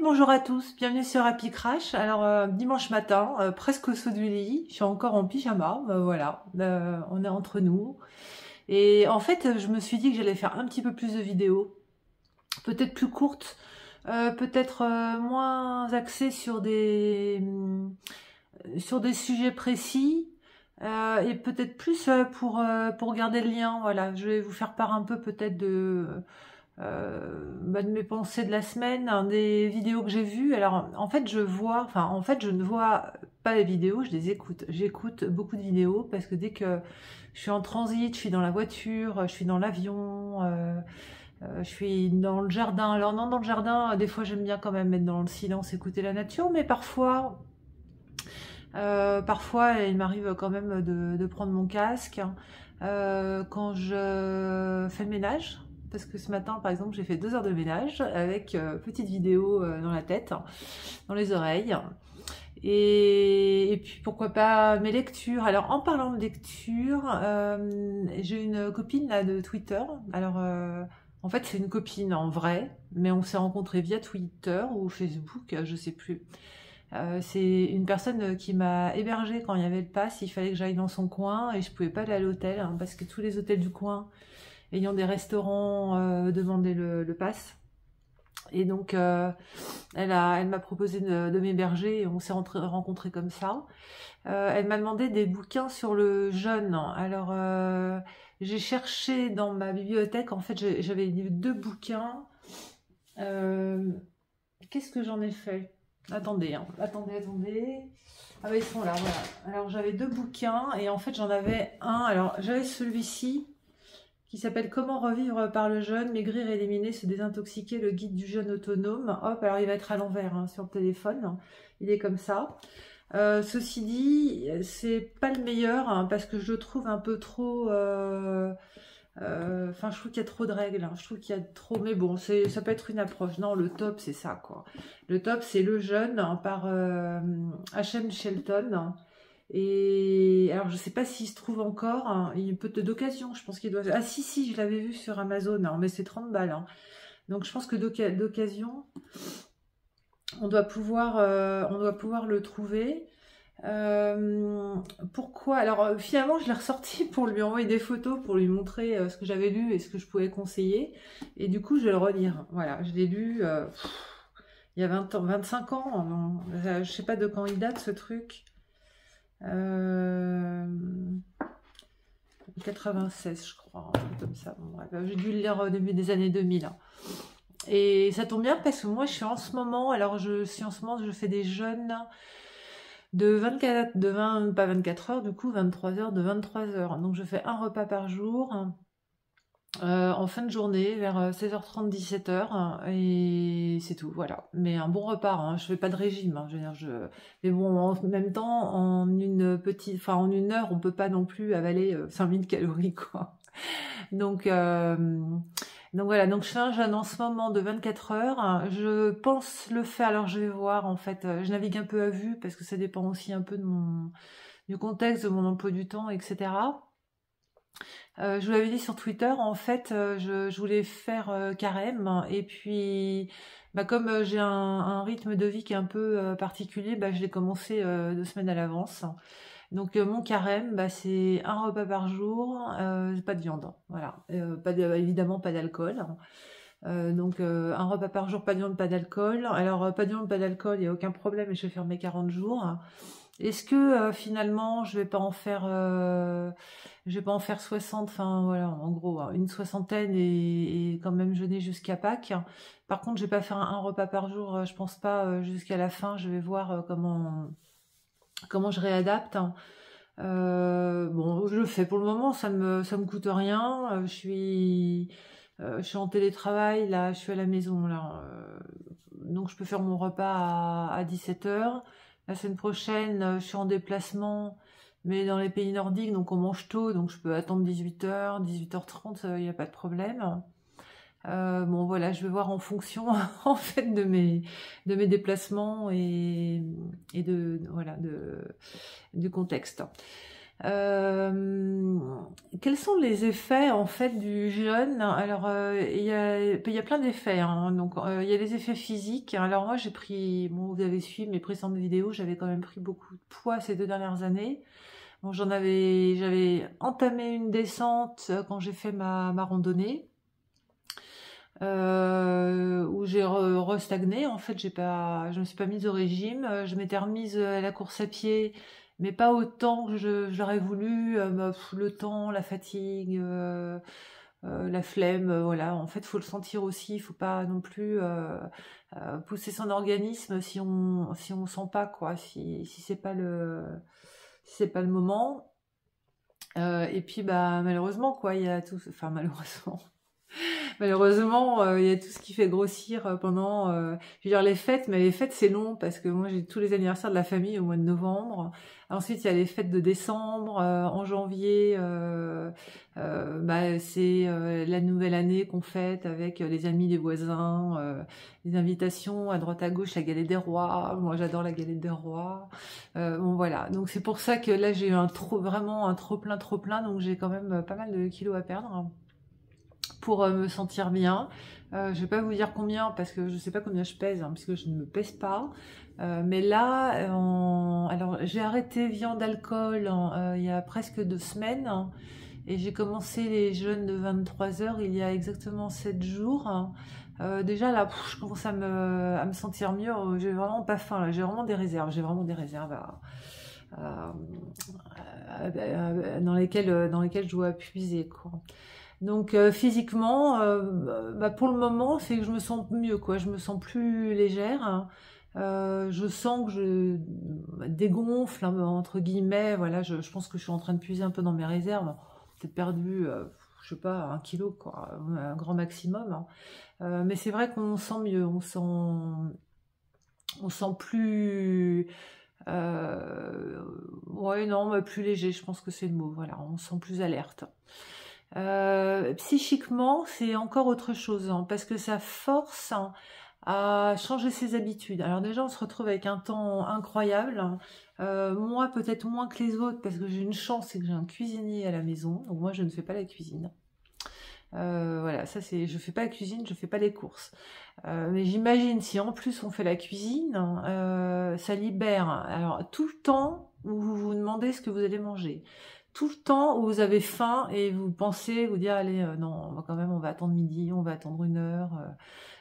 bonjour à tous, bienvenue sur Happy Crash. Alors dimanche matin, presque au saut du lit, je suis encore en pyjama, voilà, on est entre nous. Et en fait, je me suis dit que j'allais faire un petit peu plus de vidéos, peut-être plus courtes, peut-être moins axées sur des sujets précis. Et peut-être plus pour garder le lien, voilà, je vais vous faire part un peu peut-être de mes pensées de la semaine, des vidéos que j'ai vues. Alors en fait je ne vois pas les vidéos, je les écoute. J'écoute beaucoup de vidéos parce que dès que je suis en transit, je suis dans la voiture, je suis dans l'avion, je suis dans le jardin. Alors non, dans le jardin, des fois j'aime bien quand même être dans le silence, écouter la nature, mais parfois il m'arrive quand même de prendre mon casque quand je fais le ménage. Parce que ce matin, par exemple, j'ai fait 2 heures de ménage avec petite vidéo dans la tête, dans les oreilles. Et puis, pourquoi pas mes lectures. Alors, en parlant de lecture, j'ai une copine là de Twitter. Alors, en fait, c'est une copine en vrai, mais on s'est rencontrés via Twitter ou Facebook, je sais plus. C'est une personne qui m'a hébergée quand il y avait le pass. Il fallait que j'aille dans son coin et je pouvais pas aller à l'hôtel parce que tous les hôtels du coin ayant des restaurants demandaient le pass. Et donc elle m'a proposé de m'héberger et on s'est rencontrés comme ça. Elle m'a demandé des bouquins sur le jeûne. Alors j'ai cherché dans ma bibliothèque, en fait j'avais 2 bouquins. Qu'est-ce que j'en ai fait? Attendez. Ah bah ils sont là, voilà. Alors j'avais 2 bouquins et en fait j'en avais un. Alors j'avais celui-ci qui s'appelle Comment revivre par le jeûne, maigrir, éliminer, se désintoxiquer, le guide du jeûne autonome. Hop, alors il va être à l'envers hein, sur le téléphone. Il est comme ça. Ceci dit, c'est pas le meilleur hein, parce que je le trouve un peu trop... Enfin, je trouve qu'il y a trop de règles. Hein. Je trouve qu'il y a trop... Mais bon, ça peut être une approche. Non, le top, c'est ça, quoi. Le top, c'est Le jeûne hein, par H.M. Shelton. Et alors, je sais pas s'il se trouve encore. Hein. Il peut être d'occasion. Je pense qu'il doit... Ah si, je l'avais vu sur Amazon. Hein, mais c'est 30 balles. Hein. Donc, je pense que d'occasion, on doit pouvoir le trouver. Pourquoi? Alors finalement je l'ai ressorti pour lui envoyer des photos, pour lui montrer ce que j'avais lu et ce que je pouvais conseiller. Et du coup je vais le relire. Voilà, je l'ai lu il y a 20 ans, 25 ans. Non, je sais pas de quand il date ce truc. 96 je crois, un truc comme ça. Bon, bref, j'ai dû le lire au début des années 2000. Hein. Et ça tombe bien parce que moi je suis en ce moment, je fais des jeûnes de pas 24 heures, du coup 23 heures, de 23 heures. Donc je fais un repas par jour en fin de journée vers 16h30, 17h et c'est tout, voilà. Mais un bon repas, hein, je fais pas de régime, hein, je veux dire, mais bon, en même temps, en une heure, on peut pas non plus avaler 5000 calories, quoi. Donc voilà, donc je fais un jeûne en ce moment de 24 heures. Je pense le faire, alors je vais voir en fait, je navigue un peu à vue parce que ça dépend aussi un peu du contexte, de mon emploi du temps, etc. Je vous l'avais dit sur Twitter, en fait, je voulais faire carême et puis comme j'ai un rythme de vie qui est un peu particulier, je l'ai commencé 2 semaines à l'avance. Donc mon carême, c'est un repas par jour, pas de viande, voilà, évidemment pas d'alcool. Donc un repas par jour, pas de viande, pas d'alcool. Alors pas de viande, pas d'alcool, il n'y a aucun problème, et je vais faire mes 40 jours. Est-ce que finalement je vais pas en faire 60, enfin voilà, en gros une soixantaine et quand même jeûner jusqu'à Pâques. Par contre, je vais pas faire un repas par jour, je pense pas jusqu'à la fin. Je vais voir comment je réadapte. Bon, je le fais pour le moment, ça me coûte rien. Je suis en télétravail, là, je suis à la maison, là. Donc je peux faire mon repas à 17h. La semaine prochaine, je suis en déplacement, mais dans les pays nordiques, donc on mange tôt, donc je peux attendre 18h, 18h30, il n'y a pas de problème. Bon voilà, je vais voir en fonction en fait de mes déplacements et du contexte. Quels sont les effets en fait du jeûne? Alors il y a plein d'effets, hein. Donc il y a les effets physiques. Alors moi j'ai pris, bon vous avez suivi mes précédentes vidéos, j'avais quand même pris beaucoup de poids ces 2 dernières années. Bon j'avais entamé une descente quand j'ai fait ma randonnée. Où j'ai restagné. En fait, je me suis pas mise au régime. Je m'étais remise à la course à pied, mais pas autant que j'aurais voulu. Le temps, la fatigue, la flemme, voilà. En fait, faut le sentir aussi. Il faut pas non plus pousser son organisme si on sent pas quoi, si c'est pas le moment. Et puis bah malheureusement quoi, il y a tout, enfin malheureusement. Malheureusement, il y a tout ce qui fait grossir pendant, je veux dire les fêtes, mais les fêtes c'est long parce que moi j'ai tous les anniversaires de la famille au mois de novembre. Ensuite il y a les fêtes de décembre, en janvier, bah, c'est la nouvelle année qu'on fête avec les amis des voisins, les invitations à droite à gauche, la galette des rois. Moi j'adore la galette des rois. Bon voilà, donc c'est pour ça que là j'ai eu vraiment un trop plein, donc j'ai quand même pas mal de kilos à perdre pour me sentir bien. Je vais pas vous dire combien parce que je sais pas combien je pèse, hein, puisque je ne me pèse pas. Mais là, alors j'ai arrêté viande, alcool il y a presque 2 semaines, hein, et j'ai commencé les jeûnes de 23 heures il y a exactement 7 jours. Hein. Déjà là, je commence à me sentir mieux. J'ai vraiment pas faim là, j'ai vraiment des réserves. J'ai vraiment des réserves dans lesquelles je dois puiser quoi. Donc physiquement, bah, pour le moment, c'est que je me sens mieux, quoi. Je me sens plus légère. Hein. Je sens que je dégonfle, hein, entre guillemets. Voilà, je pense que je suis en train de puiser un peu dans mes réserves. Peut-être perdu, je sais pas, 1 kilo, quoi, un grand maximum. Hein. Mais c'est vrai qu'on sent mieux, on sent plus, ouais, non, mais plus léger. Je pense que c'est le mot. Voilà, on se sent plus alerte. Psychiquement, c'est encore autre chose, hein, parce que ça force, hein, à changer ses habitudes. Alors déjà, on se retrouve avec un temps incroyable. Moi, peut-être moins que les autres, parce que j'ai une chance, c'est que j'ai un cuisinier à la maison. Donc moi, je ne fais pas la cuisine. Voilà, ça c'est, je fais pas la cuisine, je fais pas les courses. Mais j'imagine si en plus on fait la cuisine, ça libère. Alors tout le temps où vous vous demandez ce que vous allez manger, tout le temps où vous avez faim et vous pensez vous dire allez non, quand même on va attendre midi, on va attendre 1 heure,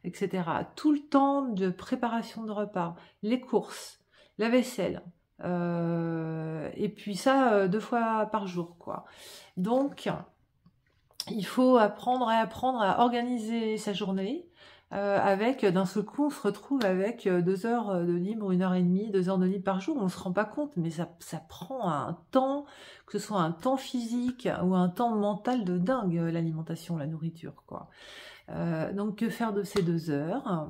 etc. Tout le temps de préparation de repas, les courses, la vaisselle. Et puis ça 2 fois par jour quoi. Donc il faut apprendre à organiser sa journée avec, d'un seul coup, on se retrouve avec 2 heures de libre, 1 heure et demie, 2 heures de libre par jour. On se rend pas compte, mais ça prend un temps, que ce soit un temps physique ou un temps mental de dingue, l'alimentation, la nourriture, quoi. Donc que faire de ces 2 heures?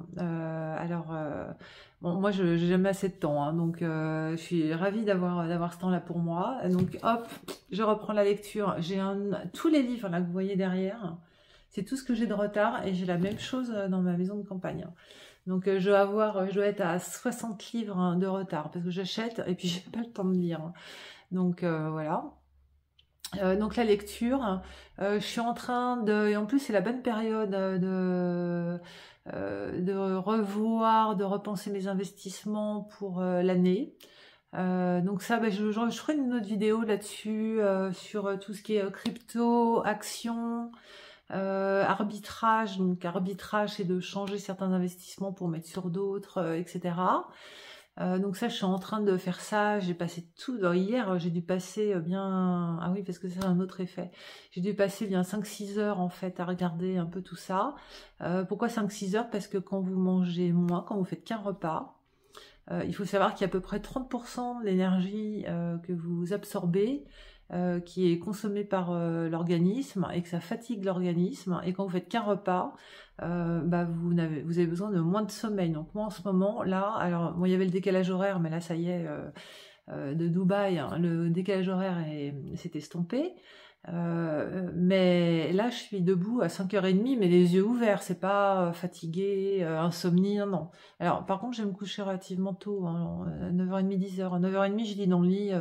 Bon, moi je j'ai jamais assez de temps, hein, donc je suis ravie d'avoir ce temps-là pour moi. Donc hop, je reprends la lecture. J'ai tous les livres là que vous voyez derrière, c'est tout ce que j'ai de retard et j'ai la même chose dans ma maison de campagne. Donc je dois être à 60 livres, hein, de retard parce que j'achète et puis j'ai pas le temps de lire. Donc voilà. Donc la lecture, je suis en train de, et en plus c'est la bonne période de revoir, de repenser mes investissements pour l'année. Donc ça, bah, je ferai une autre vidéo là-dessus, sur tout ce qui est crypto, actions, arbitrage. Donc arbitrage, c'est de changer certains investissements pour mettre sur d'autres, etc. Donc ça, je suis en train de faire ça. J'ai passé tout. Hier, j'ai dû passer bien. Ah oui, parce que c'est un autre effet. J'ai dû passer bien 5-6 heures en fait à regarder un peu tout ça. Pourquoi 5-6 heures? Parce que quand vous mangez moins, quand vous faites qu'un repas, il faut savoir qu'il y a à peu près 30% de l'énergie que vous absorbez qui est consommée par l'organisme et que ça fatigue l'organisme. Et quand vous faites qu'un repas, bah vous avez besoin de moins de sommeil. Donc moi en ce moment là, alors bon, il y avait le décalage horaire, mais là ça y est, de Dubaï, hein, le décalage horaire s'est estompé. Mais là, je suis debout à 5h30, mais les yeux ouverts, c'est pas fatigué, insomnie, non. Alors, par contre, je vais me coucher relativement tôt, hein, 9h30, 10h. 9h30, je lis dans le lit,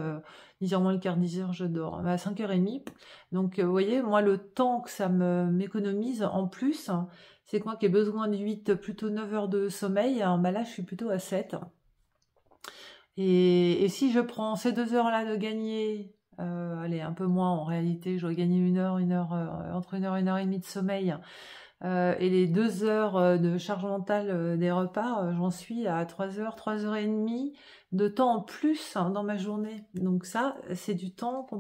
10h moins le quart, 10h, je dors. Mais à 5h30, donc, vous voyez, moi, le temps que ça m'économise en plus, hein, c'est que moi qui ai besoin de 8, plutôt 9 heures de sommeil, hein, bah là, je suis plutôt à 7. Et si je prends ces 2 heures-là de gagner, allez, un peu moins en réalité, j'aurais gagné entre 1 heure et 1h30 de sommeil, et les 2 heures de charge mentale des repas, j'en suis à 3 heures, 3h30 de temps en plus, hein, dans ma journée. Donc ça, c'est du temps dont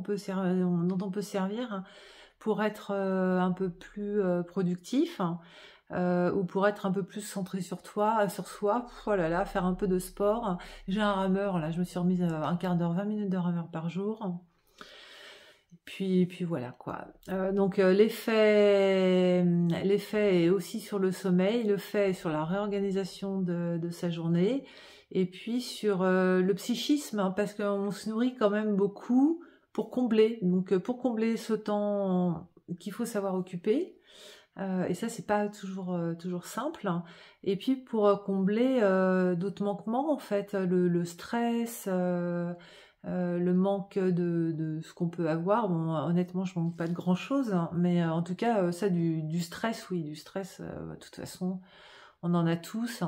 on peut servir pour être un peu plus productif. Ou pour être un peu plus centré sur soi, oh là là, faire un peu de sport. J'ai un rameur, là, je me suis remise un quart d'heure, 20 minutes de rameur par jour. Puis voilà quoi. Donc l'effet est aussi sur le sommeil, l'effet est sur la réorganisation de sa journée, et puis sur le psychisme, hein, parce qu'on se nourrit quand même beaucoup pour combler. Donc pour combler ce temps qu'il faut savoir occuper. Et ça, c'est pas toujours simple. Et puis pour combler d'autres manquements, en fait, le stress, le manque de ce qu'on peut avoir. Bon, honnêtement, je manque pas de grand-chose, hein, mais en tout cas, ça, du stress, oui, du stress, de toute façon, on en a tous,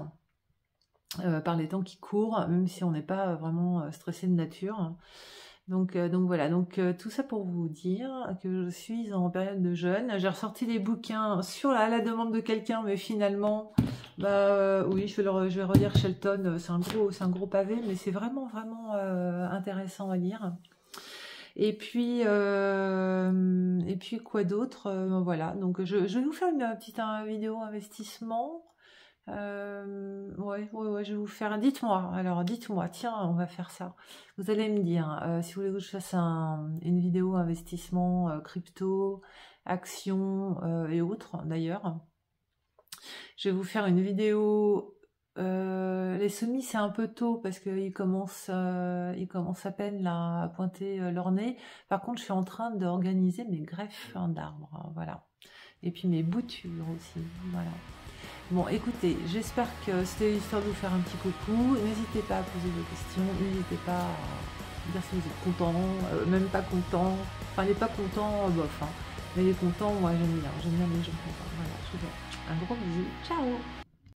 par les temps qui courent, même si on n'est pas vraiment stressé de nature. Donc voilà, tout ça pour vous dire que je suis en période de jeûne. J'ai ressorti des bouquins sur la demande de quelqu'un, mais finalement, oui, je vais relire Shelton. C'est un gros pavé, mais c'est vraiment intéressant à lire. Et puis quoi d'autre, voilà. Donc je vais vous faire une petite vidéo investissement. Ouais, je vais vous faire. Dites-moi, tiens, on va faire ça. Vous allez me dire, si vous voulez que je fasse une vidéo investissement, crypto, actions et autres, d'ailleurs. Je vais vous faire une vidéo. Les semis, c'est un peu tôt parce qu'ils commencent à peine là, à pointer leur nez. Par contre, je suis en train d'organiser mes greffes d'arbres, hein, voilà. Et puis mes boutures aussi, voilà. Bon, écoutez, j'espère que c'était l'histoire de vous faire un petit coucou. N'hésitez pas à poser vos questions, n'hésitez pas à dire si vous êtes content, même pas content. Enfin, les pas contents, bof, hein. Mais les contents, moi j'aime bien les gens contents. Voilà, je vous fais un gros bisou. Ciao!